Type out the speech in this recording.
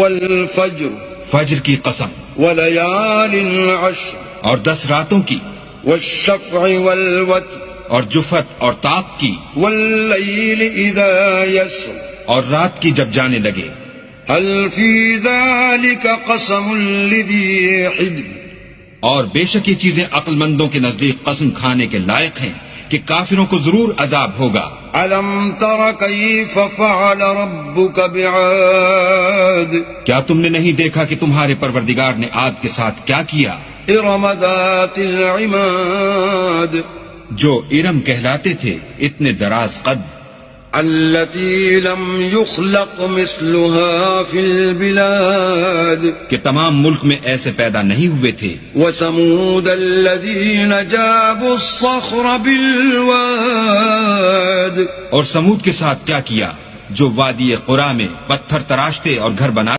والفجر فجر کی قسم، وليال عشر اور 10 راتوں کی، والشفع والوتر اور جفت اور طاق کی، والليل إذا يسر اور رات کی جب جانے لگے۔ هل في ذلك قسم لذي حجر اور بے شک یہ چیزیں عقل مندوں کے نزدیک قسم کھانے کے لائق ہیں کہ کافروں کو ضرور عذاب ہوگا۔ ألم تر كيف فعل ربك بعاد کیا تم نے نہیں دیکھا کہ تمہارے پروردگار نے عاد کے ساتھ کیا کیا؟ إرم ذات العماد جو ارم کہلاتے تھے، اتنے دراز قد، التي لم يخلق مثلها في البلاد کہ تمام ملک میں ایسے پیدا نہیں ہوئے تھے۔ وثمود الذين جابوا الصخر بالواد اور سمود کے ساتھ کیا کیا جو وادی قرا میں پتھر تراشتے اور گھر بنا